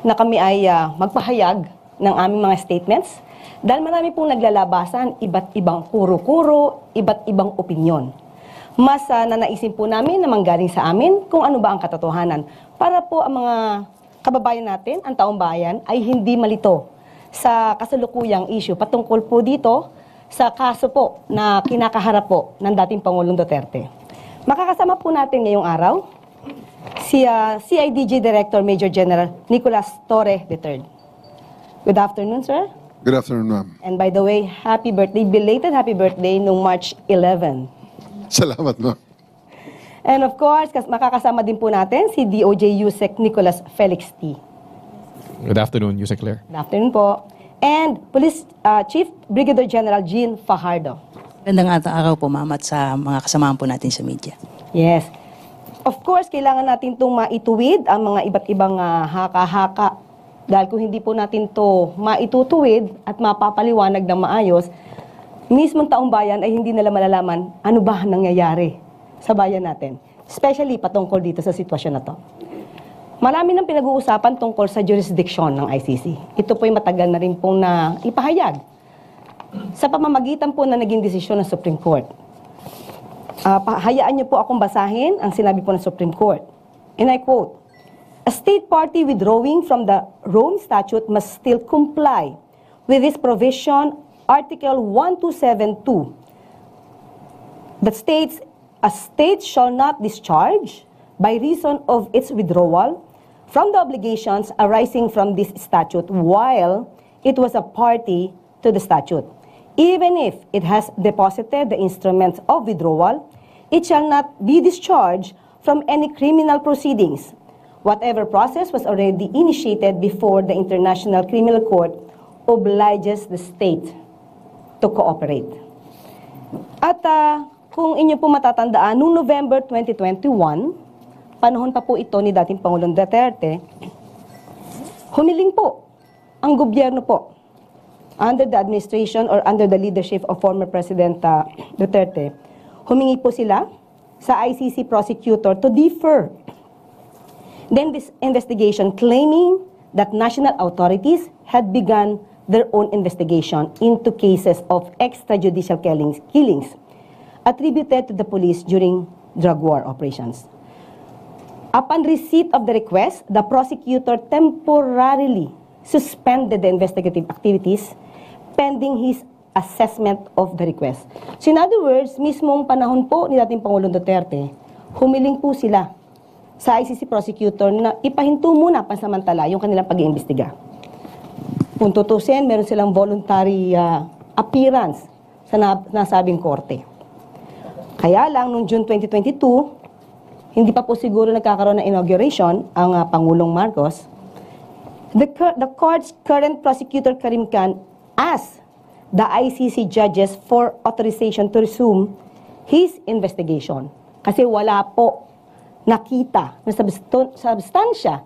na kami ay magpahayag ng aming mga statements dahil marami pong naglalabasan, iba't ibang kuro-kuro, iba't ibang opinyon. Mas nanaisin po namin na manggaling sa amin kung ano ba ang katotohanan para po ang mga kababayan natin, ang taong bayan, ay hindi malito sa kasalukuyang issue patungkol po dito sa kaso po na kinakaharap po ng dating Pangulong Duterte. Makakasama po natin ngayong araw si CIDG Director Major General Nicolas Torre III. Good afternoon, sir. Good afternoon, ma'am. And by the way, happy birthday, belated happy birthday nung March 11. Salamat, ma'am. And of course, makakasama din po natin si DOJ USEC Nicolas Felix T. Good afternoon, Yusek Claire. Good afternoon po. And Police Chief Brigadier General Jean Fajardo. Gandang araw po, ma'am, at sa mga kasamahan po natin sa media. Yes. Of course, kailangan natin itong maituwid ang mga iba't ibang haka-haka. Dahil kung hindi po natin to maitutuwid at mapapaliwanag ng maayos, mismong taong bayan ay hindi nila malalaman ano ba nangyayari sa bayan natin. Especially patungkol dito sa sitwasyon na to. Marami nang pinag-uusapan tungkol sa jurisdiction ng ICC. Ito po ay matagal na rin pong na ipahayag sa pamamagitan po na naging desisyon ng Supreme Court. Hayaan niyo po akong basahin ang sinabi po ng Supreme Court. And I quote, "A state party withdrawing from the Rome Statute must still comply with this provision, Article 1272, that states, a state shall not discharge by reason of its withdrawal from the obligations arising from this statute while it was a party to the statute. Even if it has deposited the instruments of withdrawal, it shall not be discharged from any criminal proceedings. Whatever process was already initiated before the International Criminal Court obliges the state to cooperate." At kung inyo po matatandaan, noong November 2021, panahon pa po ito ni dating Pangulong Duterte, humiling po ang gobyerno po under the administration or under the leadership of former President Duterte. Humingi po sila sa ICC prosecutor to defer then this investigation, claiming that national authorities had begun their own investigation into cases of extrajudicial killings attributed to the police during drug war operations. Upon receipt of the request, the prosecutor temporarily suspended the investigative activities pending his assessment of the request. So in other words, mismong panahon po ni dating Pangulong Duterte, humiling po sila sa ICC prosecutor na ipahinto muna pansamantala yung kanilang pag-iimbestiga. Kung tutusin, meron silang voluntary appearance sa nasabing korte. Kaya lang, noong June 2022, hindi pa po siguro nagkakaroon ng inauguration ang Pangulong Marcos. The court's current prosecutor Karim Khan asked the ICC judges for authorization to resume his investigation. Kasi wala po nakita na substansya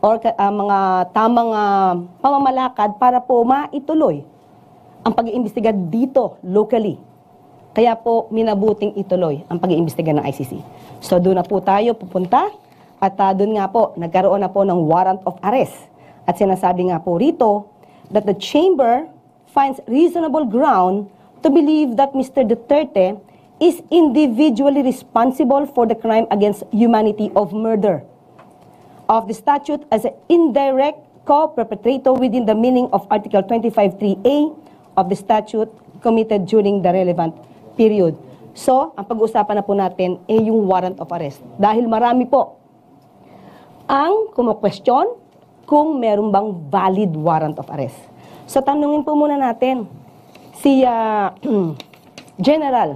or mga tamang pamamalakad para po maituloy ang pag-iimbestiga dito locally. Kaya po minabuting ituloy ang pag-iimbestiga ng ICC. So doon na po tayo pupunta at doon nga po nagkaroon na po ng warrant of arrest. At sinasabi nga po rito that the chamber finds reasonable ground to believe that Mr. Duterte is individually responsible for the crime against humanity of murder of the statute as an indirect co-perpetrator within the meaning of Article 25(3)(a) of the statute committed during the relevant period. So, ang pag-uusapan na po natin ay yung warrant of arrest. Dahil marami po ang kumu-question kung meron bang valid warrant of arrest. So, tanungin po muna natin si General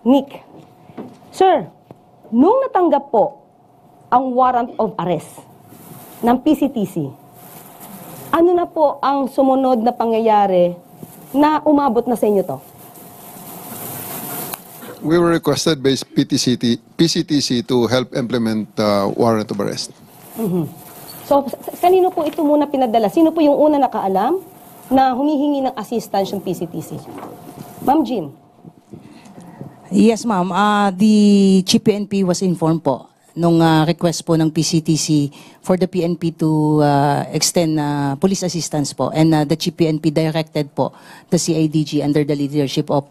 Nick. Sir, nung natanggap po ang warrant of arrest ng PCTC, ano na po ang sumunod na pangyayari na umabot na sa inyo to? We were requested by PCTC to help implement warrant of arrest. So, kanino po ito muna pinadala? Sino po yung una nakaalam na humihingi ng assistance yung PCTC? Ma'am Jean. Yes, ma'am. The GPNP was informed po nung request po ng PCTC for the PNP to extend police assistance po, and the Chief PNP directed po the CIDG under the leadership of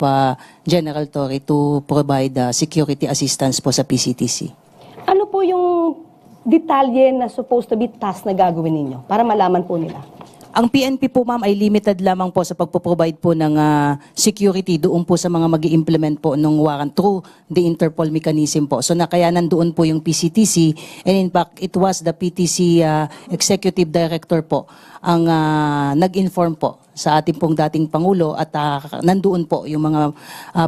General Torre to provide security assistance po sa PCTC. Ano po yung detalye na supposed to be task na gagawin ninyo para malaman po nila? Ang PNP po, ma'am, ay limited lamang po sa pagpo-provide po ng security doon po sa mga mag-i-implement po ng warrant through the Interpol mechanism po. So kaya nandoon po yung PCTC, and in fact, it was the PTC Executive Director po ang nag-inform po sa ating pong dating Pangulo, at nandoon po yung mga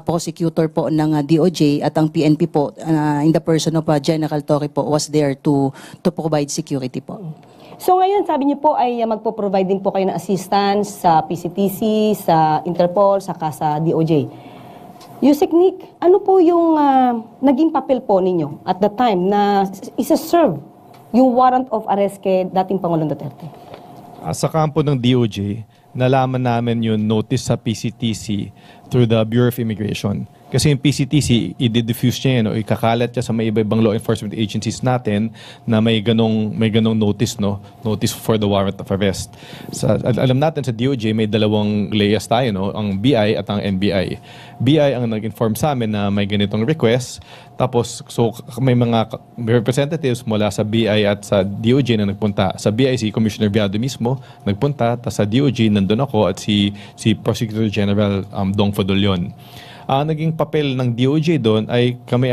prosecutor po ng DOJ, at ang PNP po in the person of General Torre po was there to provide security po. So ngayon, sabi niyo po ay magpo-provide din po kayo ng assistance sa PCTC, sa Interpol, saka sa DOJ. Yusek Nick, ano po yung naging papel po ninyo at the time na isa-serve yung warrant of arrest kay dating Pangulong Duterte? Sa kampo ng DOJ, nalaman namin yung notice sa PCTC through the Bureau of Immigration. Kasi yung PCTC, i-diffuse niya yun, o ikakalat niya sa may iba-ibang law enforcement agencies natin na may ganong notice, no? Notice for the warrant of arrest. Alam natin sa DOJ, may dalawang layers tayo, no? Ang BI at ang NBI. BI ang nag-inform sa amin na may ganitong request. Tapos, so may mga representatives mula sa BI at sa DOJ na nagpunta. Sa BI, si Commissioner Viado mismo nagpunta. Tapos sa DOJ, nandun ako, at si Prosecutor General Dong Fodolion. Naging papel ng DOJ doon ay kami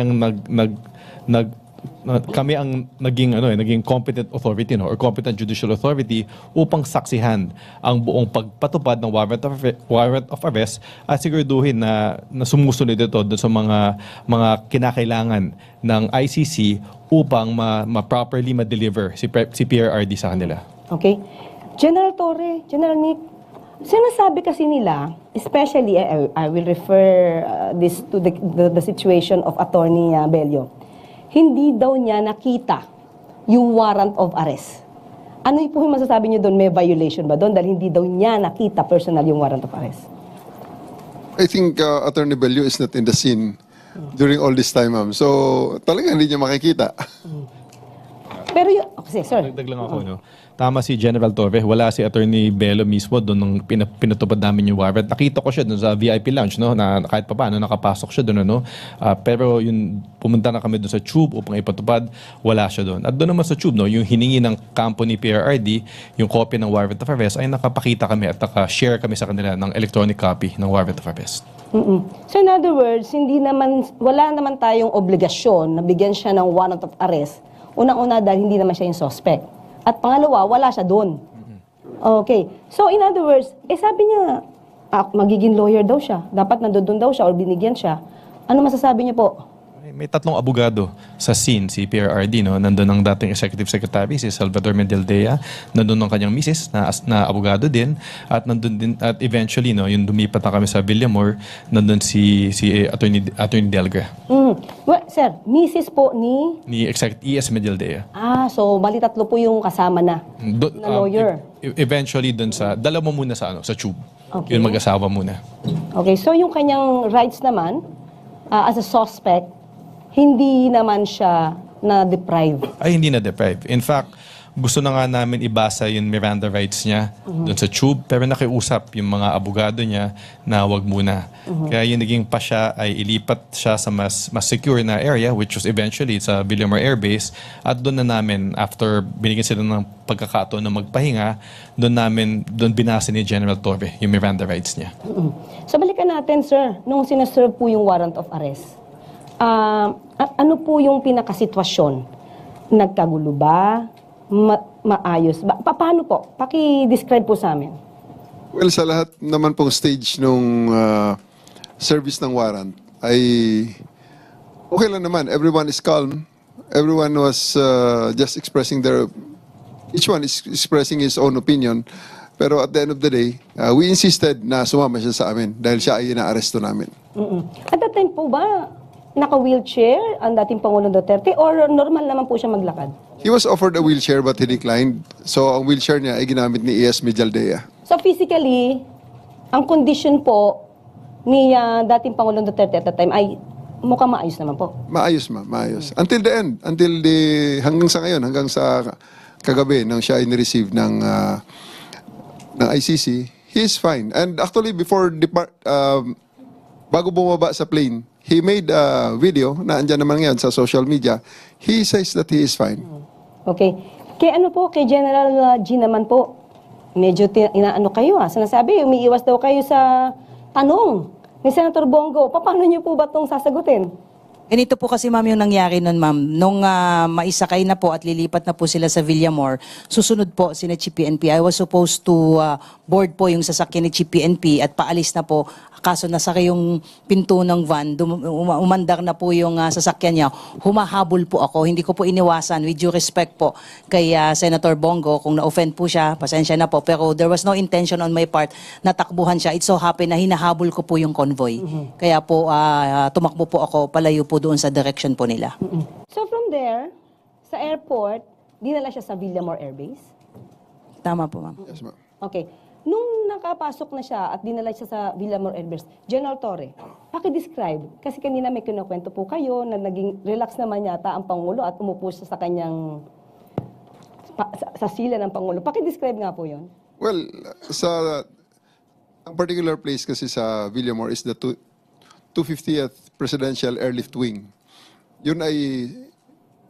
ang naging competent authority, no, or competent judicial authority upang saksihan ang buong pagpatupad ng warrant of arrest at siguraduhin na sumusunod ito doon sa mga kinakailangan ng ICC upang ma-properly ma-deliver si PRRD sa kanila. Okay. General Torre, General Nick, sinasabi kasi nila, especially, I will refer this to the situation of Attorney Bello, hindi daw niya nakita yung warrant of arrest. Ano po yung masasabi niyo doon? May violation ba doon? Dahil hindi daw niya nakita personal yung warrant of arrest. I think Attorney Bello is not in the scene during all this time, ma'am. So, talagang hindi niya makikita. Pero yun, kasi sir. Dagdag lang ako, no? Tama si General Torre, wala si Attorney Bello mismo doon nung pinatupad namin yung warrant. Nakita ko siya doon sa VIP lounge, no, na kahit pa paano nakapasok siya doon, no. Pero yung pumunta na kami doon sa tube upang ipatupad, wala siya doon. At doon naman sa tube, no, yung hiningi ng kampo ni PRRD, yung copy ng warrant of arrest, ay nakapakita kami at naka-share kami sa kanila ng electronic copy ng warrant of arrest. So in other words, wala naman tayong obligasyon na bigyan siya ng warrant of arrest. Unang-una dahil hindi naman siya yung suspect. At pangalawa, wala siya doon. Okay. So, in other words, sabi niya, magiging lawyer daw siya. Dapat nandun daw siya or binigyan siya. Ano masasabi niya po? May tatlong abogado sa scene, si PRRD, no? Nandun ang dating Executive Secretary, si Salvador Medialdea. Nandun ang kanyang misis na abogado din. At nandun din, at eventually, no, yung lumipat na kami sa Villamor, nandun si Attorney Delga. Well, sir, misis po ni ES Medialdea. so bali tatlo po yung kasama na lawyer. Eventually dun dalawa muna sa tube. Okay. Yung mag-asawa muna. Okay, so yung kanyang rights naman, as a suspect, hindi naman siya na-deprive. Ay, hindi na deprive. In fact, gusto na nga namin ibasa yung Miranda rights niya doon sa tube, pero nakiusap yung mga abogado niya na wag muna. Kaya yung naging pa siya ay ilipat siya sa mas secure na area, which was eventually sa Villamor Air Base. At doon na namin, after binigyan sila ng pagkakataon na magpahinga, doon binasa ni General Torre yung Miranda rights niya. So balikan natin, sir, nung sinaserve po yung warrant of arrest. Ano po yung pinakasitwasyon? Nagkagulo ba? Maayos ba? Paano po? Paki-describe po sa amin. Well, sa lahat naman pong stage nung service ng warrant ay okay lang naman. Everyone is calm. Everyone was just expressing each one is expressing his own opinion. Pero at the end of the day, we insisted na sumama siya sa amin dahil siya ay ina-aresto namin. At that time po ba, naka-wheelchair ang dating Pangulong Duterte or normal naman po siya maglakad? He was offered a wheelchair but he declined. So ang wheelchair niya ay ginamit ni ES Medialdea. So physically, ang condition po ni dating Pangulong Duterte at that time ay mukhang maayos naman po. Maayos, ma'am, maayos. Until the end, hanggang sa ngayon, hanggang sa kagabi, nang siya in-receive ng ICC, he is fine. And actually, bago bumaba sa plane, he made a video na andyan naman ngayon sa social media. He says that he is fine. Okay. Kay ano po, kay General G naman po, medyo inaano kayo Sinasabi, umiiwas daw kayo sa tanong ni Senator Bongo. Paano niyo po ba itong sasagutin? Ganito po kasi ma'am yung nangyari nun ma'am. Nung maisakay na po at lilipat na po sila sa Villamor, susunod po si Chief PNP. I was supposed to board po yung sasakyan ni Chief PNP at paalis na po. Kaso nasakay yung pinto ng van, umandar na po yung sasakyan niya. Humahabol po ako. Hindi ko po iniwasan, with due respect po kay Senator Bongo. Kung na-offend po siya, pasensya na po. Pero there was no intention on my part na takbuhan siya. It so happened na hinahabol ko po yung convoy. Kaya po tumakbo po ako, palayo po doon sa direction po nila. So from there, sa airport, dinala siya sa Villamor Air Base? Tama po ma'am. Yes, ma'am. Okay. Nung nakapasok na siya at dinala siya sa Villamor Air Base, General Torre, paki-describe. Kasi kanina may kinukwento po kayo na naging relax naman yata ang Pangulo at umupo siya sa kanyang sa sila ng Pangulo. Paki-describe nga po yon. Well, ang particular place kasi sa Villamor is the 250th Presidential Airlift Wing.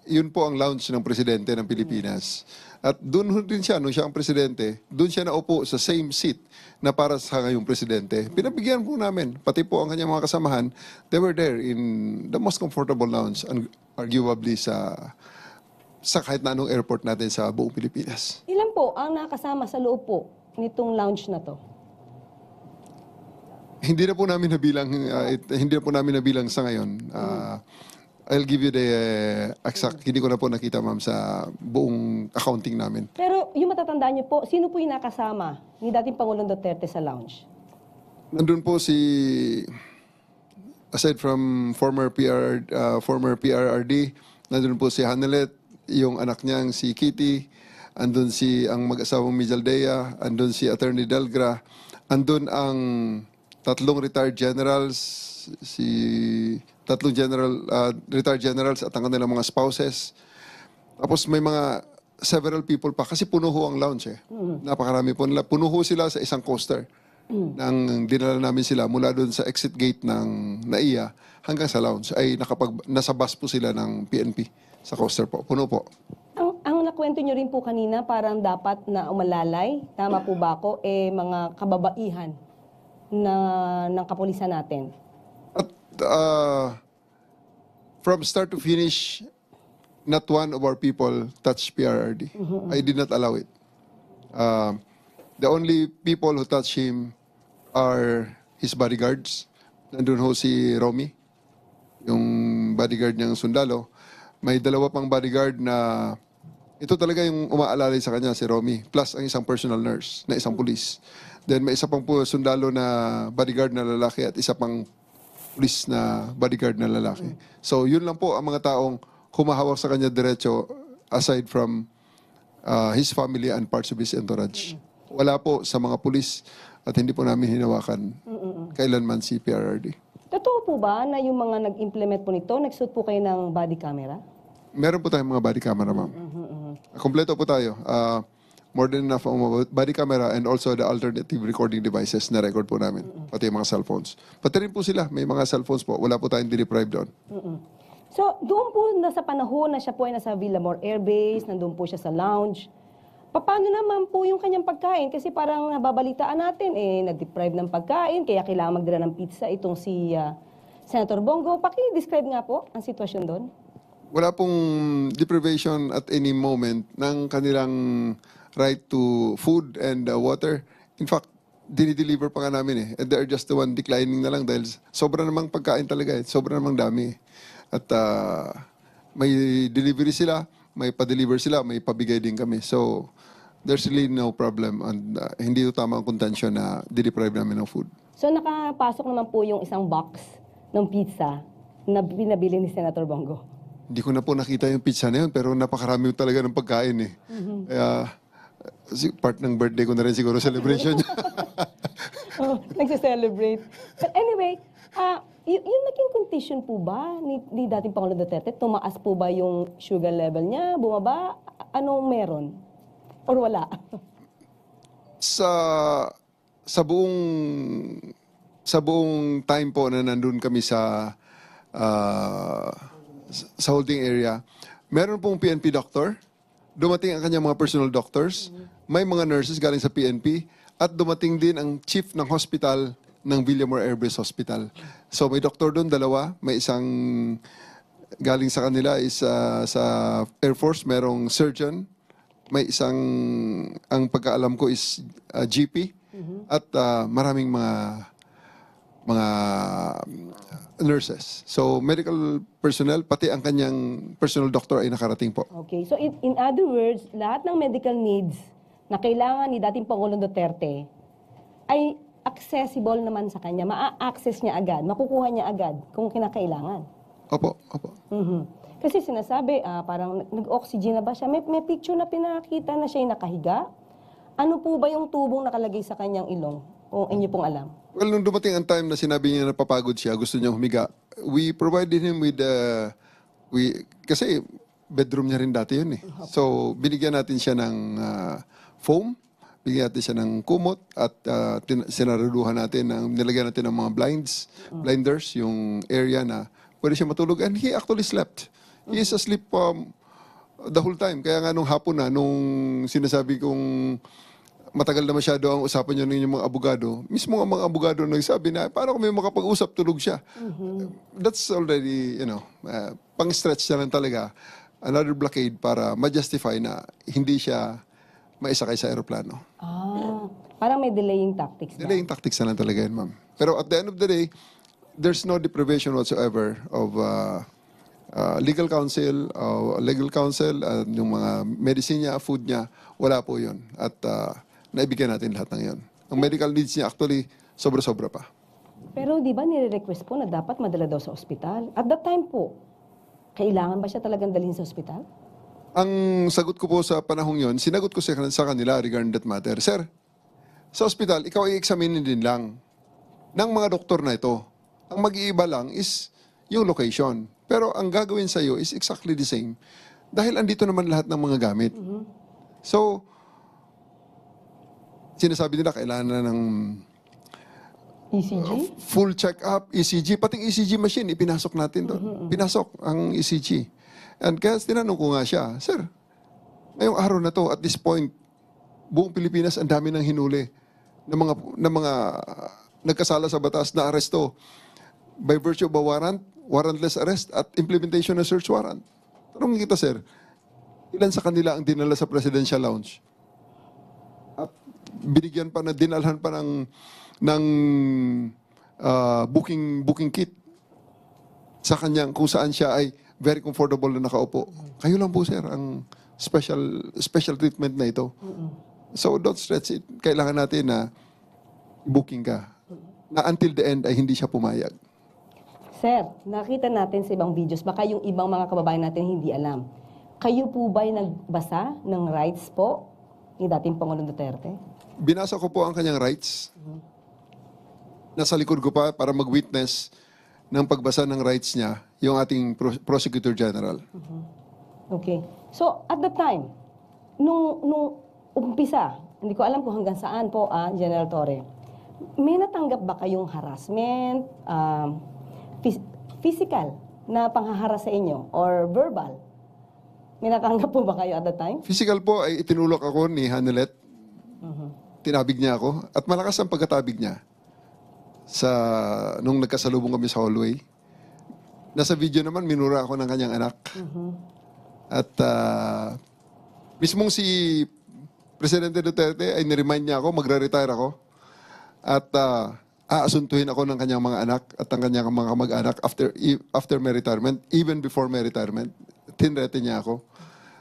Yun po ang lounge ng presidente ng Pilipinas. At doon din siya, nung siya ang presidente, doon siya naupo sa same seat na para sa ngayong presidente. Pinabigyan po namin, pati po ang kanyang mga kasamahan, they were there in the most comfortable lounge, arguably sa kahit na anong airport natin sa buong Pilipinas. Ilan po ang nakasama sa loob po nitong lounge na to? Hindi na po namin nabilang sa ngayon. I'll give you the exact, hindi ko na po nakita ma'am sa buong accounting namin. Pero yung matatandaan niyo po, sino po yung nakasama ni dating Pangulong Duterte sa lounge? Nandun po aside from former PRRD, nandun po si Hanelet, yung anak niyang si Kitty, andun ang mag-asawang Mijaldea, andun si Attorney Delgra, andun ang tatlong retired generals, retired generals at ang kanilang mga spouses. Tapos may several people pa kasi puno ho ang lounge eh. Napakarami po nila. Puno ho sila sa isang coaster. Nang dinala namin sila mula doon sa exit gate ng NAIA hanggang sa lounge ay nasa bus po sila ng PNP sa coaster po. Puno po. Ang nakwento nyo rin po kanina, parang dapat na umalalay, tama po ba ako, mga kababaihan ng kapulisan natin. At from start to finish, not one of our people touched PRRD. I did not allow it. The only people who touched him are his bodyguards. Nandun ho si Romy, yung bodyguard niyang sundalo. May dalawa pang bodyguard na ito talaga yung umaalalay sa kanya, si Romy. Plus ang isang personal nurse na isang pulis. Then may isa pang sundalo na bodyguard na lalaki at isa pang pulis na bodyguard na lalaki. So yun lang po ang mga taong humahawak sa kanya diretso aside from his family and parts of his entourage. Wala po sa mga pulis at hindi po namin hinawakan kailanman si PRRD. Totoo po ba na yung mga nag-implement po nito, nagsuot po kayo ng body camera? Meron po tayong mga body camera, ma'am. Kompleto po tayo. More than enough body camera and also the alternative recording devices na record po namin. Pati yung mga cellphones. Pati rin po sila, may mga cellphones po. Wala po tayong deprived doon. So, doon po sa panahon na siya po ay nasa Villamor Air Base, nandun po siya sa lounge, paano naman po yung kanyang pagkain? Kasi parang nababalitaan natin, nag-deprive ng pagkain, kaya kailangan magdala ng pizza itong si Senator Bongo. Paki-describe nga po ang sitwasyon doon. Wala pong deprivation at any moment ng kanilang right to food and water. In fact, dinideliver pa nga namin eh. And they're just the one declining na lang dahil sobra namang pagkain talaga eh. Sobra namang dami. At may delivery sila, may pa-deliver sila, may pabigay din kami. So, there's really no problem. And hindi ito tama ang contention na dideprive namin ng food. So, nakapasok naman po yung isang box ng pizza na pinabili ni Senator Bongo. Hindi ko na po nakita yung pizza na yun, pero napakarami talaga ng pagkain eh. Kaya, part ng birthday ko na rin siguro celebration niya. Nagse-celebrate. But anyway, yung naging condition po ba ni dating Pangulong Duterte? Tumaas po ba yung sugar level niya? Bumaba? Anong meron? Or wala? sa sa buong time po na nandun kami ah, sa holding area, meron pong PNP doctor, dumating ang kanyang mga personal doctors, may mga nurses galing sa PNP, at dumating din ang chief ng hospital ng Villamor Air Base Hospital. So may doktor doon, dalawa, may isang galing sa kanila is sa Air Force, merong surgeon, may isang, ang pagkaalam ko is GP, at maraming mga nurses. So medical personnel, pati ang kanyang personal doctor ay nakarating po. Okay. So in other words, lahat ng medical needs na kailangan ni dating Pangulong Duterte ay accessible naman sa kanya. Ma-access niya agad, makukuha niya agad kung kinakailangan. Opo, opo. Kasi sinasabi, parang nag-oxygen na ba siya? May picture na pinakita na siya nakahiga. Ano po ba yung tubong nakalagay sa kanyang ilong? O inyo pong alam? Well, nung dumating ang time na sinabi niya napapagod siya, gusto niya humiga, we provided him with, kasi bedroom niya rin dati yun eh. So, binigyan natin siya ng foam, binigyan natin siya ng kumot, at sinaraduhan natin, nilagyan natin ng mga blinders, yung area na pwede siya matulog. And he actually slept. He is asleep the whole time. Kaya nga nung hapon na, nung sinasabi kong matagal na masyado ang usapan niyo ng inyong mga abogado, mismo ang mga abogado nagsabi na, paano kung may makapag-usap, tulog siya. That's already, pang-stretch na lang talaga. Another blockade para ma-justify na hindi siya maisakay sa aeroplano. Parang may delaying tactics ba? Delaying tactics na lang talaga yun, ma'am. Pero at the end of the day, there's no deprivation whatsoever of legal counsel, yung mga medicine niya, food niya, wala po yun. At naibigyan natin lahat ng yun. Ang medical needs niya actually, sobra-sobra pa. Pero di ba nire-request po na dapat madala daw sa ospital? At that time po, kailangan ba siya talagang dalhin sa ospital? Ang sagot ko po sa panahong yon, sinagot ko sa kanila regarding that matter, Sir, sa ospital, ikaw i-examine din lang ng mga doktor na ito. Ang mag-iiba lang is yung location. Pero ang gagawin sa iyo is exactly the same. Dahil andito naman lahat ng mga gamit. So, sinasabi nila kailangan na ng ECG? full check-up, ECG, pating ECG machine, ipinasok natin doon. Pinasok ang ECG. And kaya tinanong ko nga siya, Sir, ngayong araw na to, at this point, buong Pilipinas, ang dami ng hinuli ng mga nagkasala sa batas na aresto by virtue of a warrant, warrantless arrest, at implementation ng search warrant. Tanongin kita, Sir, ilan sa kanila ang dinala sa presidential lounge? At binigyan pa na, dinalhan pa ng booking kit sa kanyang kung saan siya ay very comfortable na nakaupo. Kayo lang po, sir, ang special treatment na ito. So don't stretch it. Kailangan natin na booking ka. Na until the end ay hindi siya pumayag. Sir, nakita natin sa ibang videos, baka yung ibang mga kababayan natin hindi alam. Kayo po ba'y nagbasa ng rights po ni dating Pangulong Duterte? Binasa ko po ang kanyang rights. Nasa likod ko pa para mag-witness ng pagbasa ng rights niya, yung ating Prosecutor General. Okay. So, at the time, nung umpisa, hindi ko alam kung hanggang saan po, General Torre, may natanggap ba kayong harassment, physical na panghaharas sa inyo, or verbal? May natanggap po ba kayo at the time? Physical po ay itinulak ako ni Hanelet. Tinabig niya ako at malakas ang pagkatabig niya nung nagkasalubong kami sa hallway. Nasa video naman, minura ako ng kanyang anak. At mismong si Presidente Duterte ay niremind niya ako, magre-retire ako. At aasuntuhin ako ng kanyang mga anak at ang kanyang mga kamag-anak after my retirement, even before my retirement. Tinrete niya ako.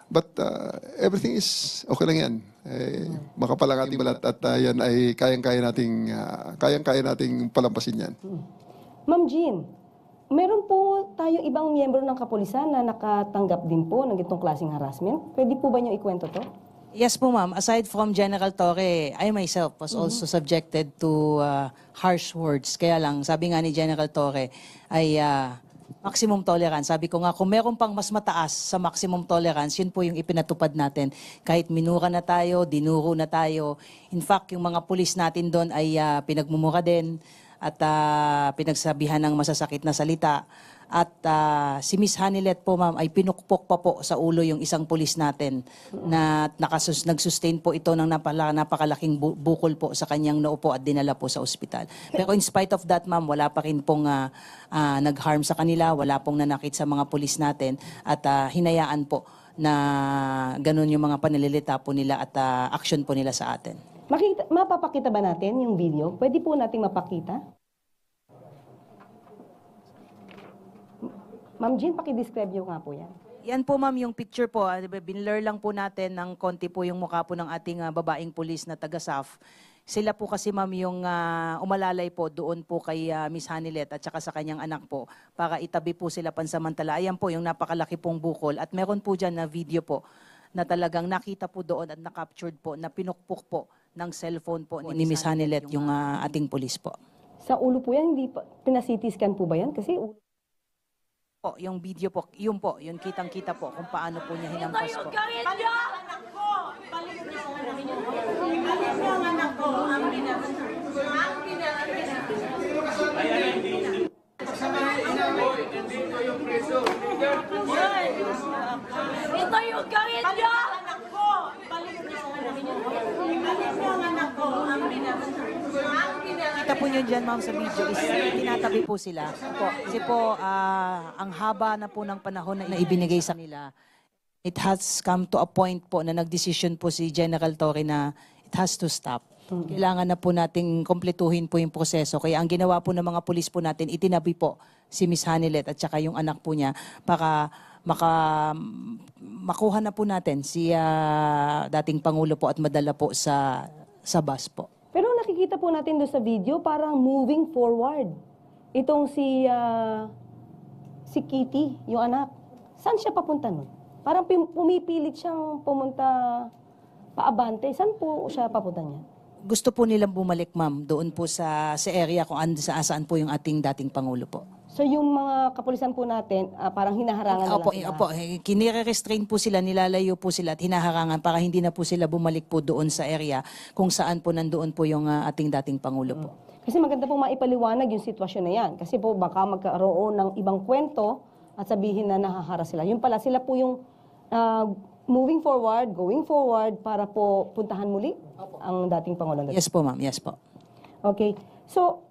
But everything is okay lang yan. Makapal ang ating balat at yan ay kayang-kaya nating palampasin yan. Ma'am Jean, meron po tayong ibang miyembro ng kapulisan na nakatanggap din po ng itong klaseng harassment. Pwede po ba niyo ikwento to? Yes po ma'am, aside from General Torre, I myself was also subjected to harsh words. Kaya lang, sabi nga ni General Torre ay maximum tolerance. Sabi ko nga, kung meron pang mas mataas sa maximum tolerance, yun po yung ipinatupad natin. Kahit minura na tayo, dinuro na tayo. In fact, yung mga pulis natin doon ay pinagmumura din at pinagsabihan ng masasakit na salita. At si Miss Hanilet po ma'am ay pinukpok pa po sa ulo yung isang pulis natin na nag-sustain po ito ng napakalaking bukol po sa kanyang noo po at dinala po sa ospital. Pero in spite of that ma'am, wala pa rin pong nag-harm sa kanila, wala pong nanakit sa mga pulis natin at hinayaan po na ganun yung mga panililita po nila at action po nila sa atin. Mapapakita ba natin yung video? Pwede po nating mapakita? Ma'am Jean, paki-describe nyo nga po yan. Yan po ma'am yung picture po. Binlur lang po natin ng konti po yung mukha po ng ating babaeng pulis na taga-SAF. Sila po kasi ma'am yung umalalay po doon po kay Miss Hanilet at saka sa kanyang anak po para itabi po sila pansamantala. Ayan po yung napakalaki pong bukol at meron po dyan na video po na talagang nakita po doon at na-captured po na pinukpok po ng cellphone po ni Miss Hanilet yung ating pulis po. Sa ulo po yan, hindi pa, pina-CT scan po ba yan? Kasi ulo. Po, yung video po, yun po, yun kitang-kita po kung paano po niya hinampas po. Ito yung gawin niyo! Kita po nyo dyan, ma'am, sa video is tinatabi po sila. Kasi po, ang haba na po ng panahon na ibinigay sa nila, it has come to a point po na nagdesisyon po si General Torre na it has to stop. Kailangan na po nating kompletuhin po yung proseso. Kaya ang ginawa po ng mga pulis po natin, itinabi po si Miss Hanilet at saka yung anak po niya para makuha na po natin si dating Pangulo po at madala po sa bus po. Pero nakikita po natin doon sa video, parang moving forward. Itong si Kitty, yung anak. Saan siya papunta nun? Parang pumipilit siyang pumunta paabante. Saan po siya papunta niya? Gusto po nilang bumalik, ma'am, doon po sa area kung saan po yung ating dating Pangulo po. So yung mga kapulisan po natin, parang hinaharangan na lang sila. Opo, kinire-restrain po sila, nilalayo po sila at hinaharangan para hindi na po sila bumalik po doon sa area kung saan po nandoon po yung ating dating Pangulo po. Kasi maganda pong maipaliwanag yung sitwasyon na yan. Kasi po baka magkaroon ng ibang kwento at sabihin na nahahara sila. Yung pala, sila po yung moving forward, going forward para po puntahan muli ang dating Pangulo. Yes po, ma'am. Yes po. Okay. So,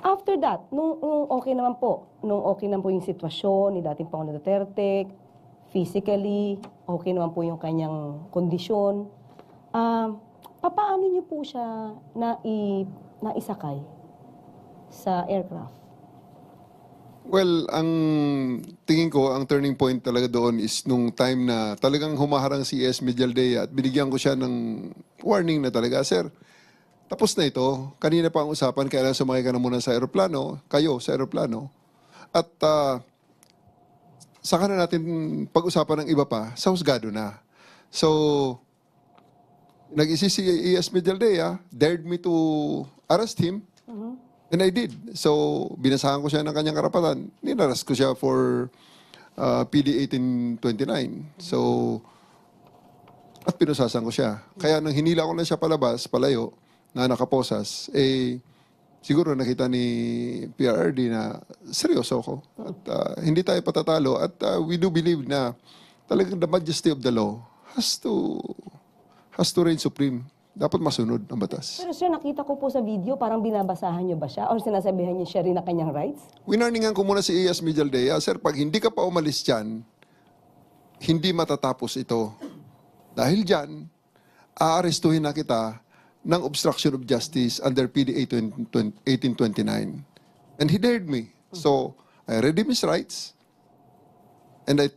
after that, nung okay naman po, yung sitwasyon ni dating Pangulo Duterte, physically, okay naman po yung kanyang kondisyon, paano niyo po siya naisakay sa aircraft? Well, ang tingin ko, ang turning point talaga doon is nung time na talagang humaharang si ES Medialdea at binigyan ko siya ng warning na talaga, sir, tapos na ito. Kanina pa ang usapan, kaya lang sumakay ka na muna sa aeroplano, kayo sa aeroplano. At saka na natin pag-usapan ng iba pa, sa husgado na. So, nag-isip si ES Medialdea, dared me to arrest him, and I did. So, binasahan ko siya ng kanyang karapatan. Ninaras ko siya for PD 1829. So, at pinusasan ko siya. Kaya nang hinila ko na siya palabas, palayo, na nakaposas, siguro nakita ni PRRD na seryoso ako. At hindi tayo patatalo. At we do believe na talagang the majesty of the law has to reign supreme. Dapat masunod ang batas. Pero sir, nakita ko po sa video, parang binabasahan niyo ba siya? Or sinasabihan niyo siya rin na kanyang rights? Winarningan ko muna si ES Medialdea, sir, pag hindi ka pa umalis dyan, hindi matatapos ito. Dahil dyan, aarestuhin na kita ng obstruction of justice under PD 1829. And he dared me. So, I read him his rights. And I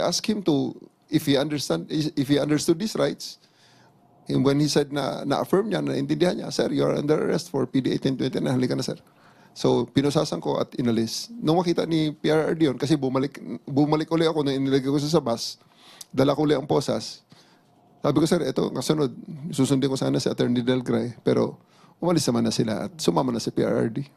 asked him to, if he understood his rights, and when he said na-affirm niya, naintindihan niya, sir, you are under arrest for PD 1829, halika na, sir. So, pinusasan ko at inalis. Nung makita ni PRRD yun, kasi bumalik uli ako nung inilagay ko sa bus, dala ko uli ang posas, Sabi ko, sir, ito, kasunod, susundin ko sana si Attorney Delgray, pero umalis naman na sila at sumama na si PRRD.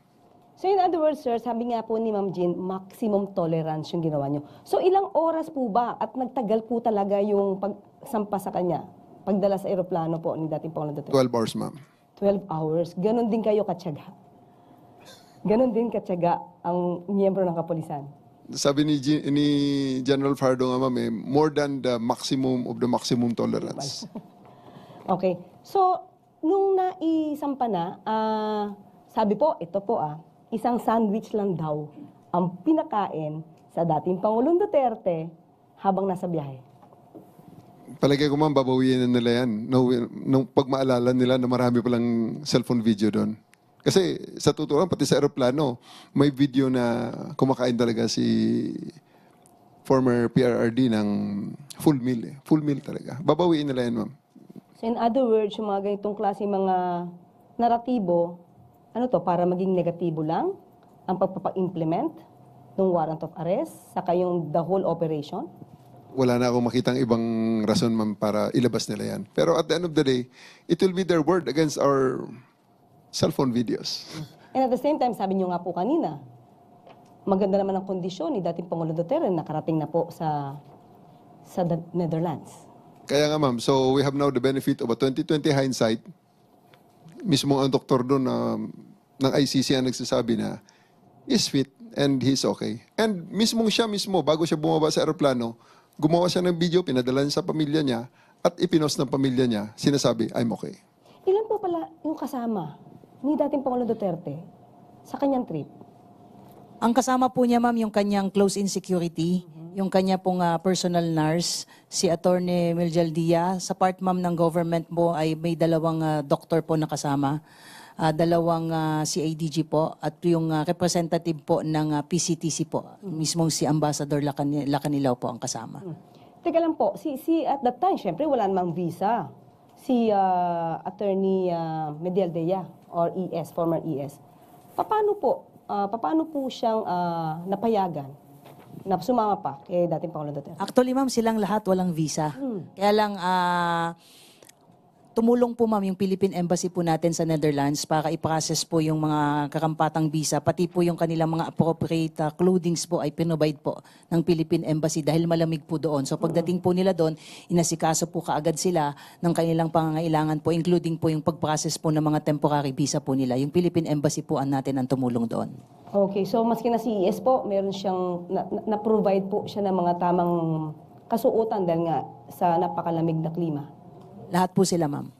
So in other words, sir, sabi nga po ni Ma'am Jean, maximum tolerance yung ginawa nyo. So ilang oras po ba at nagtagal po talaga yung pagsampa sa kanya, pagdala sa eroplano po ni dating Pangulong Duterte? 12 hours, ma'am. 12 hours. Ganon din kayo katyaga. Ganon din katyaga ang miyembro ng kapulisan. Sabi ni General Fardo nga, ma'am, more than the maximum of the maximum tolerance. Okay. So, nung naisampa na, sabi po, ito po isang sandwich lang daw ang pinakain sa dating Pangulong Duterte habang nasa biyahe. Palagay ko, ma'am, babawiin na nila yan. Nung pag maalala nila na marami palang cellphone video doon. Kasi sa totoo lang, pati sa aeroplano, may video na kumakain talaga si former PRRD ng full meal. Full meal talaga. Babawiin nila yan, ma'am. So in other words, yung mga ganitong klase mga naratibo, ano to, para maging negatibo lang ang pagpapa-implement ng warrant of arrest, saka yung the whole operation? Wala na akong makitang ibang rason, ma'am, para ilabas nila yan. Pero at the end of the day, it will be their word against our cellphone videos. And at the same time, sabi nyo nga po kanina, maganda naman ang kondisyon ni dating Pangulong Duterte, nakarating na po sa Netherlands. Kaya nga, ma'am, so we have now the benefit of a 2020 hindsight. Mismo ang doktor doon ng ICC ang nagsasabi na is fit and he's okay. And siya mismo, bago siya bumaba sa aeroplano, gumawa siya ng video, pinadala niya sa pamilya niya, at ipinost ng pamilya niya, sinasabi, I'm okay. Ilan po pala yung kasama ni dating Pangulong Duterte sa kanyang trip? Ang kasama po niya, ma'am, yung kanyang close-in security, yung kanya pong personal nurse, si Attorney Miljal Dia. Sa part, ma'am, ng government po ay may dalawang doktor po na kasama, dalawang CADG po, at yung representative po ng PCTC po. Mismong si Ambassador Lacanilaw po ang kasama. Teka lang po, at that time, syempre wala namang visa. Si Attorney Medial Dea or ES, former ES. Paano po siyang napayagan na sumama pa kay dating Pangulong Duterte? Actually, ma'am, silang lahat walang visa. Kaya lang, tumulong po, ma'am, yung Philippine Embassy po natin sa Netherlands para i-process po yung mga karampatang visa, pati po yung kanilang mga appropriate clothings po ay pinobide po ng Philippine Embassy dahil malamig po doon. So pagdating po nila doon, inasikaso po kaagad sila ng kanilang pangangailangan po, including po yung pag-process po ng mga temporary visa po nila. Yung Philippine Embassy po natin ang tumulong doon. Okay, so maski na si ES po, meron siyang na-provide po siya ng mga tamang kasuotan dahil nga sa napakalamig na klima. Lahat po sila, ma'am.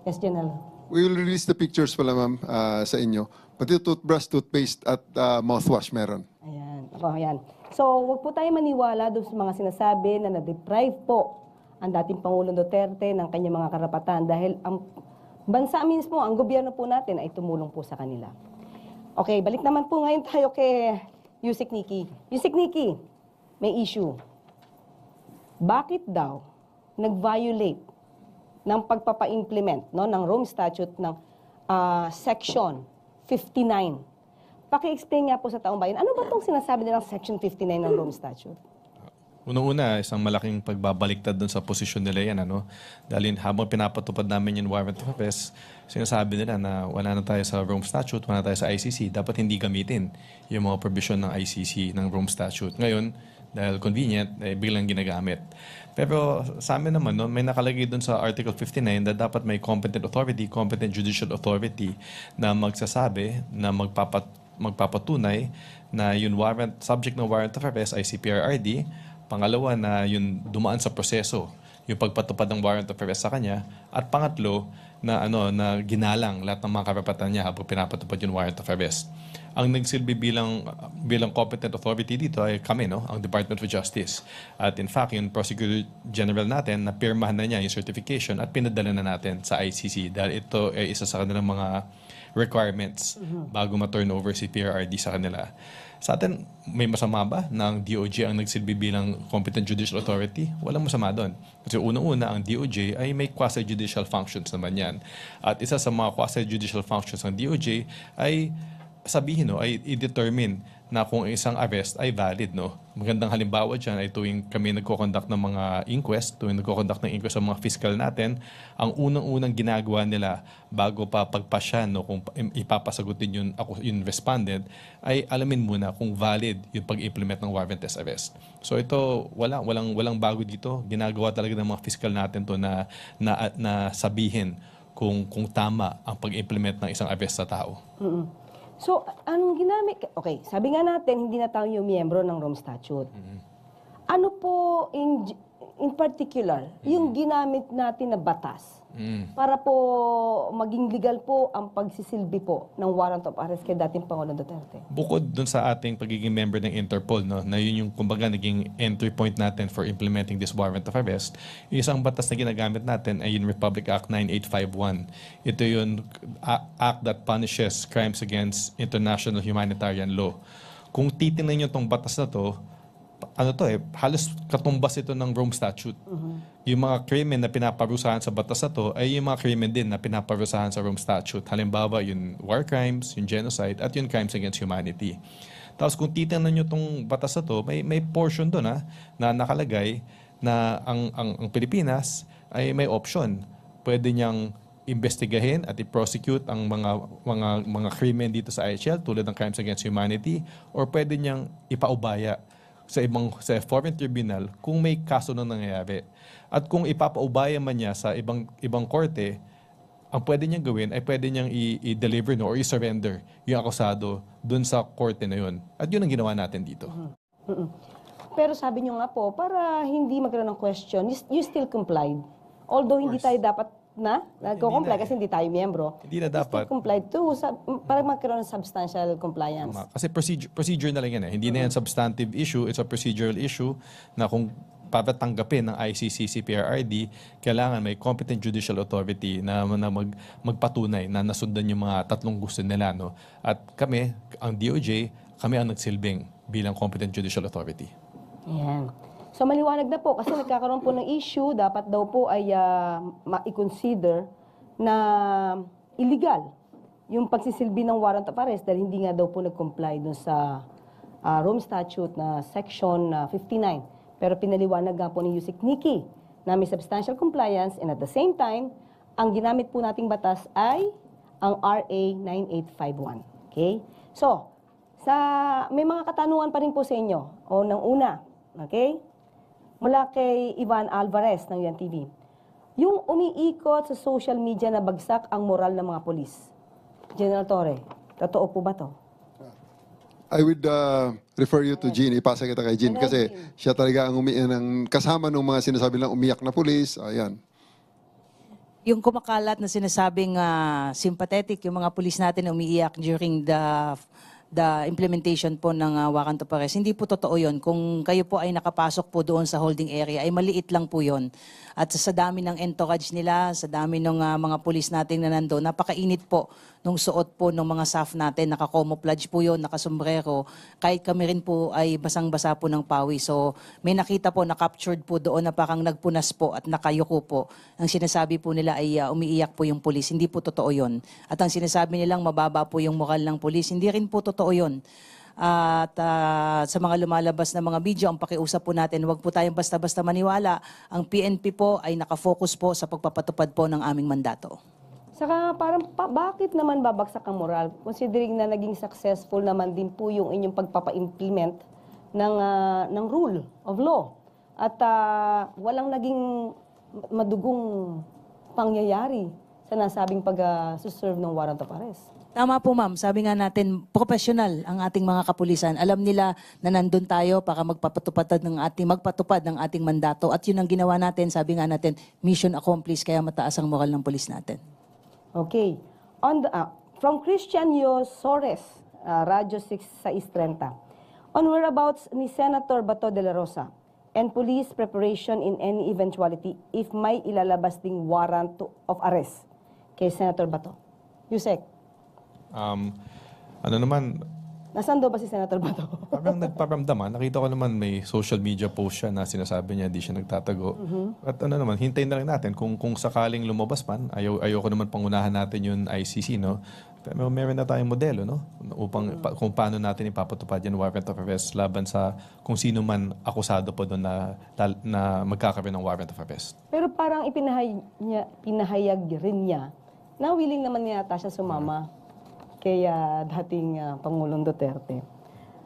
Yes, General. We will release the pictures pala, ma'am, sa inyo. Pati toothbrush, toothpaste, at mouthwash meron. Ayan. Ayan. So, wag po tayo maniwala doon sa mga sinasabi na na-deprive po ang dating Pangulong Duterte ng kanyang mga karapatan dahil ang bansa mismo, ang gobyerno po natin ay tumulong po sa kanila. Okay, balik naman po ngayon tayo kay Yusek Nikki. Yusek Nikki, may issue. Bakit daw nag-violate ng pagpapa-implement ng Rome Statute ng Section 59? Paki-explain nga po sa taong bayan, ano ba itong sinasabi nilang Section 59 ng Rome Statute? Unang-una, isang malaking pagbabaliktad dun sa posisyon nila yan. Dahil habang pinapatupad namin yung warrant of arrest, sinasabi nila na wala na tayo sa Rome Statute, wala na tayo sa ICC, dapat hindi gamitin yung mga provision ng ICC, ng Rome Statute. Ngayon, dahil convenient, biglang ginagamit. Pero sa amin naman, may nakalagay dun sa Article 59 na dapat may competent authority, competent judicial authority na magsasabi, na magpapatunay na yung warrant, subject ng warrant of arrest ay si PRRD. Pangalawa, na yung dumaan sa proseso, yung pagpatupad ng warrant of arrest sa kanya. At pangatlo, na na ginalang lahat ng mga karapatan niya habang pinapatupad yung warrant of arrest. Ang nagsilbi bilang competent authority dito ay kami, ang Department of Justice. At in fact, yung Prosecutor General natin, napirmahan na niya yung certification at pinadala na natin sa ICC dahil ito ay isa sa kanilang mga requirements bago ma-turn over si PRRD sa kanila. Sa atin, may masama ba na ang DOJ ang nagsilbi bilang competent judicial authority? Walang masama doon. Kasi unang-una, ang DOJ ay may quasi-judicial functions naman yan. At isa sa mga quasi-judicial functions ng DOJ ay sabihin, ay i-determine na kung isang arrest ay valid, no? Magandang halimbawa dyan ay tuwing kami nagko-conduct ng mga inquest, tuwing nagko-conduct ng inquest sa mga fiscal natin, ang unang-unang ginagawa nila bago pa pagpasya, no, kung ipapasagutin yung respondent, ay alamin muna kung valid yung pag-implement ng warrantless arrest. So ito, walang bago dito. Ginagawa talaga ng mga fiscal natin to na sabihin kung tama ang pag-implement ng isang arrest sa tao. So, anong ginamit? Okay, sabi nga natin, hindi na tayo yung miyembro ng Rome Statute. Ano po, in particular, yung ginamit natin na batas para po maging legal po ang pagsisilbi po ng warrant of arrest kay dating Pangulong Duterte? Bukod dun sa ating pagiging member ng Interpol, no, na yun yung kumbaga naging entry point natin for implementing this warrant of arrest, yung isang batas na ginagamit natin ay yung Republic Act 9851. Ito yung act that punishes crimes against international humanitarian law. Kung titingnan nyo tong batas na to, halos katumbas ito ng Rome Statute. Yung mga krimen na pinaparusahan sa batas na to ay yung mga krimen din na pinaparusahan sa Rome Statute. Halimbawa, yung war crimes, yung genocide, at yung crimes against humanity. Tapos kung titingnan nyo itong batas na to, may portion doon na nakalagay na ang Pilipinas ay may option. Pwede niyang investigahin at i-prosecute ang mga krimen dito sa IHL tulad ng crimes against humanity, or pwede niyang ipaubaya sa foreign tribunal kung may kaso na nangyayari. At kung ipapaubaya man niya sa ibang korte, ang pwede niyang gawin ay pwede niyang i-deliver or i-surrender yung akusado dun sa korte na yun. At yun ang ginawa natin dito. Pero sabi niyo nga po, para hindi magkaroon ng question, you still complied. Although hindi tayo dapat nagko-comply kasi hindi tayo miyembro. Hindi na dapat. Still complied too, para magkaroon ng substantial compliance. Kasi procedure na lang yan. Hindi na yan substantive issue, it's a procedural issue na kung papatanggapin ng ICC, CPRRD, kailangan may competent judicial authority na magpatunay na nasundan yung mga tatlong gusto nila. No? At kami, ang DOJ, kami ang nagsilbing bilang competent judicial authority. Ayan. So maliwanag na po kasi nagkakaroon po ng issue, dapat daw po ay ma-consider na illegal yung pagsisilbi ng warrant of arrest dahil hindi nga daw po nag-comply dun sa Rome Statute na Section 59. Pero pinaliwanag nga po ni Yusek Nikki na may substantial compliance and at the same time, ang ginamit po nating batas ay ang RA 9851. Okay? So, may mga katanungan pa rin po sa inyo. O nang una, okay? Mula kay Ivan Alvarez ng UNTV. Yung umiikot sa social media na bagsak ang moral ng mga polis. General Torre, totoo po ba to? I would refer you to Jean. Ipasa kita kay Jean kasi siya talaga ang kasama ng mga sinasabi lang umiyak na pulis. Ayan. Yung kumakalat na sinasabing sympathetic, yung mga pulis natin na umiiyak during the implementation po ng warrant of arrest. Hindi po totoo yun. Kung kayo po ay nakapasok po doon sa holding area, ay maliit lang po yun. At sa dami ng entourage nila, sa dami ng mga pulis natin na nandoon, napakainit po nung suot po ng mga staff natin. Naka-camouflage po yun, nakasombrero. Kahit kami rin po ay basang-basa po ng pawi. So may nakita po, na-captured po doon na parang nagpunas po at nakayuko po. Ang sinasabi po nila ay umiiyak po yung pulis. Hindi po totoo yun. At ang sinasabi nilang mababa po yung moral ng pulis, hindi rin po totoo yun. At sa mga lumalabas na mga video, ang pakiusap po natin, huwag po tayong basta-basta maniwala. Ang PNP po ay nakafocus po sa pagpapatupad po ng aming mandato. Saka parang bakit naman babagsak ang moral? Considering na naging successful naman din po yung inyong pagpapa-implement ng rule of law. At walang naging madugong pangyayari sa nasabing pag-serve ng warrant of arrest. Tama po ma'am, sabi nga natin, professional ang ating mga kapulisan. Alam nila na nandun tayo para magpatupad ng ating mandato. At yun ang ginawa natin, sabi nga natin, mission accomplished, kaya mataas ang moral ng pulis natin. Okay. From Christian Sores, Radyo 630. On whereabouts ni Senator Bato de la Rosa and police preparation in any eventuality if may ilalabas ding warrant of arrest kay Senator Bato. Yusek. Nasaan daw ba si Senator Bato? Parang nagparamdaman. Nakita ko naman may social media post siya na sinasabi niya di siya nagtatago. At hintayin na lang natin kung sakaling lumabas man, ayoko naman pangunahan natin yung ICC, no? Pero meron na tayong modelo, no? Upang kung paano natin ipapatupad yung warrant of arrest laban sa kung sino man akusado po doon na magkakaroon ng warrant of arrest. Pero parang pinahayag rin niya na willing naman yata siya sumama kay dating Pangulong Duterte.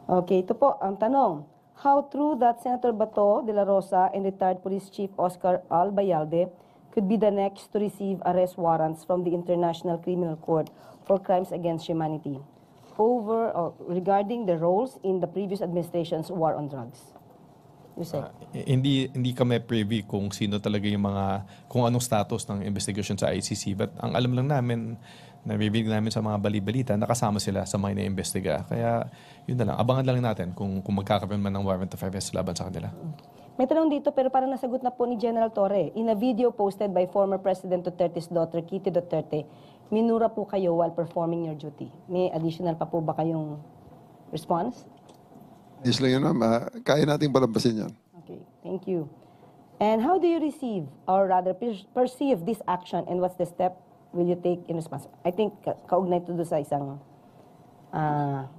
Okay, ito po ang tanong. How true that Senator Bato de la Rosa and retired Police Chief Oscar Albayalde could be the next to receive arrest warrants from the International Criminal Court for crimes against humanity regarding the roles in the previous administration's war on drugs? Yusek. Hindi kami privy kung sino talaga yung kung anong status ng investigation sa ICC. But ang alam lang namin, nabibig namin sa mga bali-balita, nakasama sila sa mga ina-investiga. Kaya yun na lang, abangan lang natin kung magkakaroon man ng warrant of arrest laban sa kanila. May tanong dito pero parang nasagot na po ni General Torre. In a video posted by former President Duterte's daughter, Kitty Duterte, minura po kayo while performing your duty. May additional pa po ba kayong response? Yes lang yun, ma'am. Kaya nating palampasin yan. Okay, thank you. And how do you receive, or rather perceive this action, and what's the step will you take in response? I think kaugnay ito doon sa isang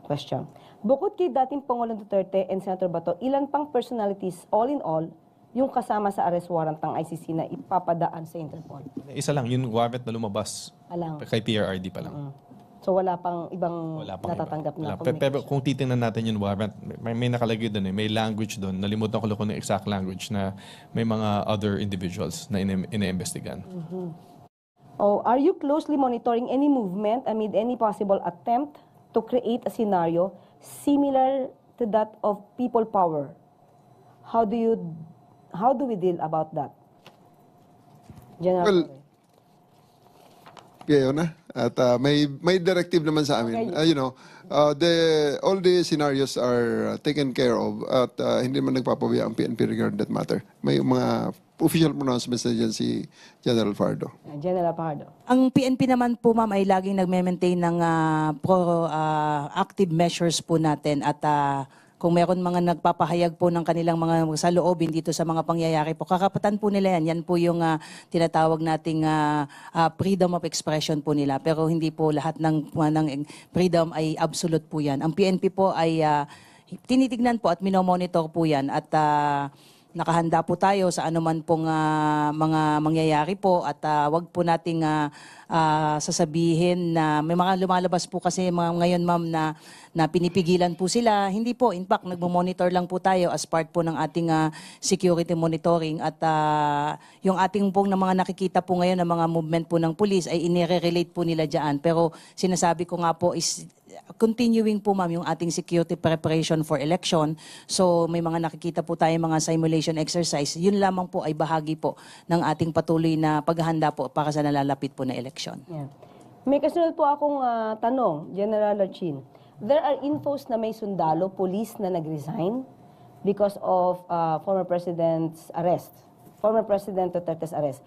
question. Bukod kay dating Pangulong Duterte and Senator Bato, ilan pang personalities, all in all, yung kasama sa arrest warrant ng ICC na ipapadaan sa Interpol? Isa lang, yung warrant na lumabas Alang. kay PRRD pa lang. So wala pang ibang Wala pang natatanggap iba. na Wala. Pero kung titingnan natin yung warrant, may nakalagay doon may language doon. Nalimutan ko lang kung yung exact language na may mga other individuals na ina-investigan. Oh, are you closely monitoring any movement amid any possible attempt to create a scenario similar to that of people power? How do we deal about that? General Well, Torre. Kaya na. At may directive naman sa amin. Okay. All the scenarios are taken care of at hindi man nagpapabiya ang PNP regarding that matter. May mga official pronouncements na dyan si General Fardo. General Pardo. Ang PNP naman po ma'am ay laging nagme-maintain ng active measures po natin at kung meron mga nagpapahayag po ng kanilang mga saloobin dito sa mga pangyayari po, kakapatan po nila yan. Yan po yung tinatawag nating freedom of expression po nila. Pero hindi po lahat ng freedom ay absolute po yan. Ang PNP po ay tinitignan po at minomonitor po yan at nakahanda po tayo sa anuman pong mga mangyayari po at wag po nating sasabihin na may mga lumalabas po kasi ngayon ma'am na pinipigilan po sila. Hindi po, in fact, nagmo-monitor lang po tayo as part po ng ating security monitoring at yung ating pong na mga nakikita po ngayon ng mga movement po ng police ay inire-relate po nila dyan. Pero sinasabi ko nga po is continuing po ma'am yung ating security preparation for election. So may mga nakikita po tayo mga simulation exercise. Yun lamang po ay bahagi po ng ating patuloy na paghahanda po para sa nalalapit po na election. Yeah. May kasunod po akong tanong, General Archin. There are infos na may sundalo, police na nag-resign because of former President's arrest. Former President Duterte's arrest.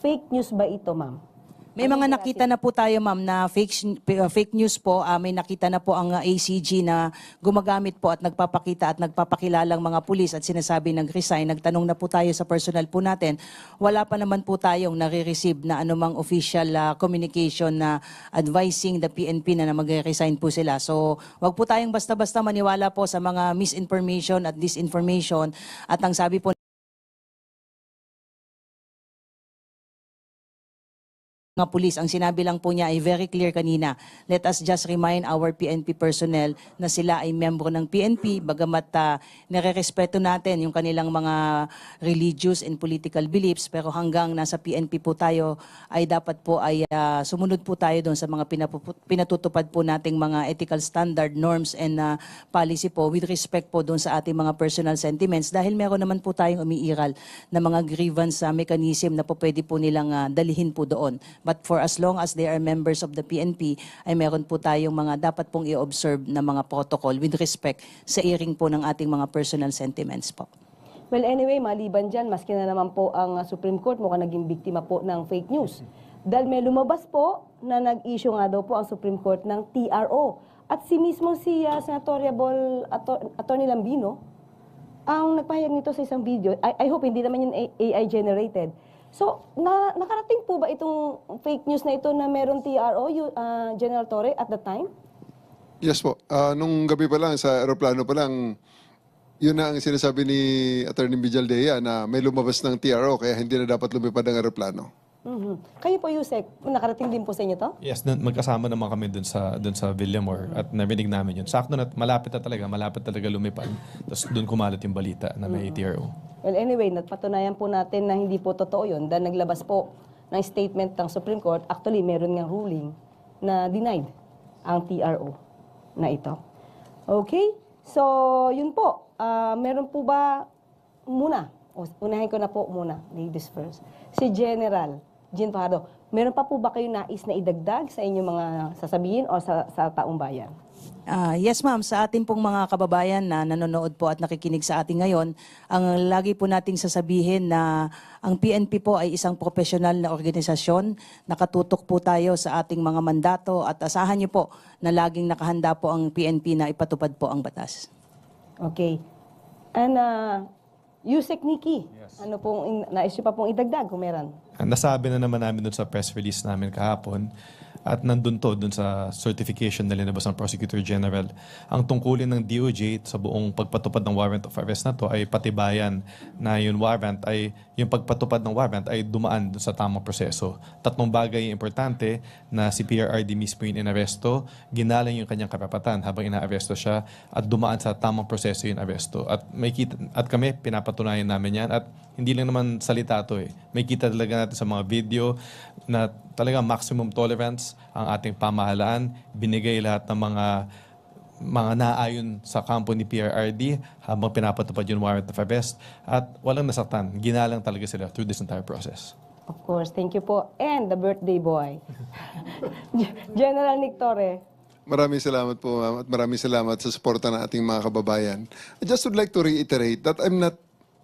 Fake news ba ito, ma'am? May mga nakita na po tayo ma'am na fake news po. May nakita na po ang ACG na gumagamit po at nagpapakita at nagpapakilalang mga pulis at sinasabi nag-resign. Nagtanong na po tayo sa personal po natin. Wala pa naman po tayong nare-receive na anumang official communication na advising the PNP na mag-resign po sila. So wag po tayong basta-basta maniwala po sa mga misinformation at disinformation. At ang sabi po mga pulis, ang sinabi lang po niya ay very clear kanina. Let us just remind our PNP personnel na sila ay membro ng PNP, bagamat nare-respeto natin yung kanilang mga religious and political beliefs, pero hanggang nasa PNP po tayo ay dapat po ay sumunod po tayo doon sa mga pinatutupad po nating mga ethical standard, norms and policy po with respect po doon sa ating mga personal sentiments dahil meron naman po tayong umiiral na mga grievance mechanism na po pwede po nilang dalihin po doon. But for as long as they are members of the PNP, ay meron po tayong mga dapat pong i-observe na mga protocol with respect sa airing po ng ating mga personal sentiments po. Well, anyway, maliban dyan, maski na naman po ang Supreme Court mukhang naging biktima po ng fake news. Dahil may lumabas po na nag-issue nga daw po ang Supreme Court ng TRO. At mismo si Senatoriable Attorney Lambino ang nagpahayag nito sa isang video. I hope hindi naman yun AI generated. So, nakarating po ba itong fake news na ito na meron TRO, General Torre, at the time? Yes po. Nung gabi pa lang, sa aeroplano pa lang, yun na ang sinasabi ni Attorney Vijaldea na may lumabas ng TRO kaya hindi na dapat lumipad ang aeroplano. Kayo po, Yusek, nakarating din po sa inyo to? Yes, magkasama naman kami dun sa Villamor at narinig namin yun. Sakto na malapit talaga lumipad. Tapos dun kumalat yung balita na may TRO. Well, anyway, napatunayan po natin na hindi po totoo yun dahil naglabas po ng statement ng Supreme Court. Actually, meron nga ruling na denied ang TRO na ito. Okay? So, yun po. Meron po ba muna? Unahin ko na po muna, ladies first. Si General Jean Fajardo, meron pa po ba kayo nais na idagdag sa inyong mga sasabihin o sa taong bayan? Yes ma'am, sa ating pong mga kababayan na nanonood po at nakikinig sa atin ngayon, ang lagi po nating sasabihin na ang PNP po ay isang profesional na organisasyon. Nakatutok po tayo sa ating mga mandato at asahan niyo po na laging nakahanda po ang PNP na ipatupad po ang batas. Okay. And Yusek Nikki, ano pong nais niyo pa pong idagdag kung meron? Nasabi na naman namin dun sa press release namin kahapon at nandun dun sa certification na linabas ng Prosecutor General. Ang tungkulin ng DOJ sa buong pagpatupad ng warrant of arrest na to ay patibayan na yung pagpatupad ng warrant ay dumaan dun sa tamang proseso. Tatlong bagay yung importante na si PRRD mismo yung inaresto, ginalang yung kanyang karapatan habang inaaresto siya at dumaan sa tamang proseso yung aresto. At kami pinapatunayan namin yan at hindi lang naman salita to eh. May kita talaga natin sa mga video na talaga maximum tolerance ang ating pamahalaan. Binigay lahat ng mga naayon sa kampo ni PRRD habang pinapatupad yung warrant of arrest at walang nasaktan. Ginalang talaga sila through this entire process. Of course, thank you po. And the birthday boy, General Nick Torre. Maraming salamat po, ma'am, at maraming salamat sa suporta ng ating mga kababayan. I just would like to reiterate that I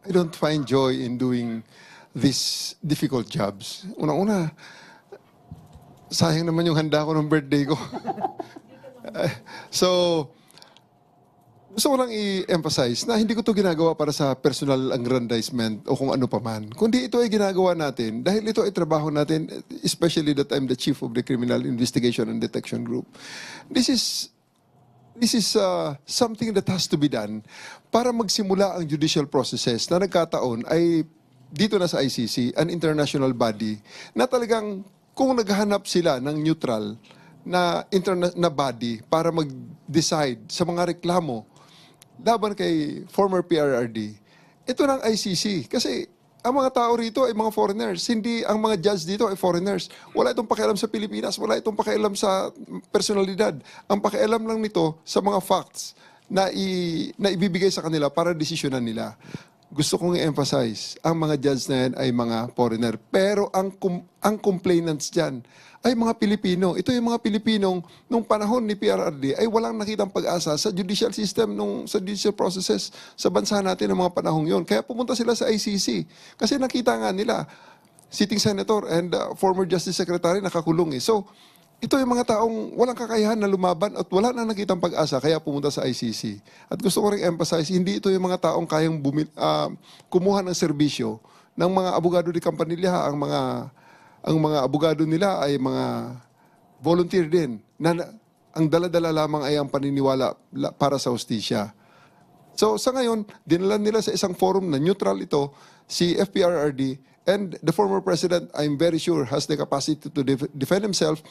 don't find joy in doing these difficult jobs. Una-una, sayang naman yung handa ko ng birthday ko. So, gusto ko lang i-emphasize na hindi ko to ginagawa para sa personal aggrandizement o kung ano pa man. Kundi ito ay ginagawa natin dahil ito ay trabaho natin, especially that I'm the chief of the Criminal Investigation and Detection Group. This is something that has to be done para magsimula ang judicial processes na nagkataon ay dito na sa ICC, an international body, na talagang kung naghahanap sila ng neutral na body para mag-decide sa mga reklamo laban kay former PRRD, ito ng ICC. Kasi ang mga tao rito ay mga foreigners. Hindi ang mga judge dito ay foreigners. Wala itong pakialam sa Pilipinas. Wala itong pakialam sa personalidad. Ang pakialam lang nito sa mga facts na ibibigay sa kanila para desisyonan nila. Gusto kong i-emphasize, ang mga judge na yan ay mga foreigner. Pero ang complainants dyan ay mga Pilipino. Ito yung mga Pilipinong nung panahon ni PRRD ay walang nakitang pag-asa sa judicial system, sa judicial processes sa bansa natin ng mga panahong yon. Kaya pumunta sila sa ICC. Kasi nakita nga nila, sitting senator and former justice secretary nakakulong eh. So, ito yung mga taong walang kakayahan na lumaban at wala na nakitang pag-asa kaya pumunta sa ICC. At gusto ko rin emphasize, hindi ito yung mga taong kayang kumuha ng serbisyo ng mga abogado di Campanilla. Ang mga abogado nila ay mga volunteer din na ang dala-dala lamang ay ang paniniwala para sa hustisya. So sa ngayon, dinalan nila sa isang forum na neutral ito, si FPRRD, and the former president, I'm very sure, has the capacity to defend himself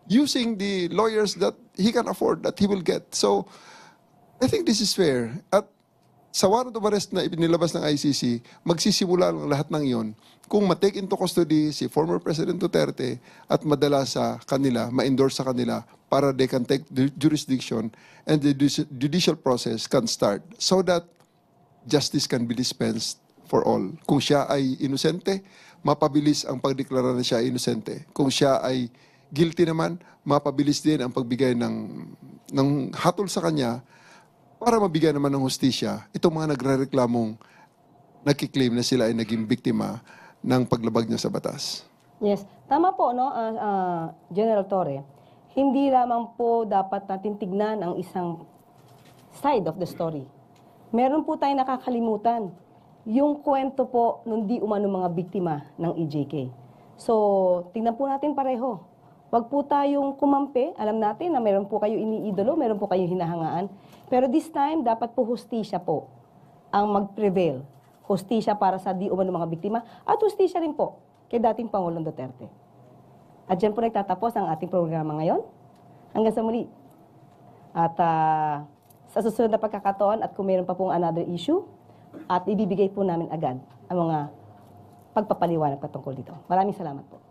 using the lawyers that he can afford, that he will get. So, I think this is fair. At sa warrant of arrest na ipinilabas ng ICC, magsisimula lang lahat ng iyon kung ma-take into custody si former President Duterte at madala sa kanila, ma-endorse sa kanila para they can take the jurisdiction and the judicial process can start so that justice can be dispensed for all. Kung siya ay inosente, mapabilis ang pagdeklara na siya ay inosente. Kung siya ay guilty naman, mapabilis din ang pagbigay ng hatol sa kanya para mabigyan naman ng hustisya itong mga nagrereklamong nagkiklaim na sila ay naging biktima ng paglabag niya sa batas. Yes, tama po, no, General Torre. Hindi lamang po dapat natin tignan ang isang side of the story. Meron po tayong nakakalimutan yung kwento po nung di umano mga biktima ng EJK. So, tingnan po natin pareho. Wag po tayong kumampi. Alam natin na meron po kayo iniidolo, meron po kayong hinahangaan. Pero this time, dapat po hustisya po ang mag-prevail. Hustisya para sa di umano mga biktima at hustisya rin po kay dating Pangulong Duterte. At dyan po nagtatapos ang ating programa ngayon. Hanggang sa muli. At sa susunod na pagkakataon at kung meron pa pong another issue, at ibibigay po namin agad ang mga pagpapaliwanag patungkol dito. Maraming salamat po.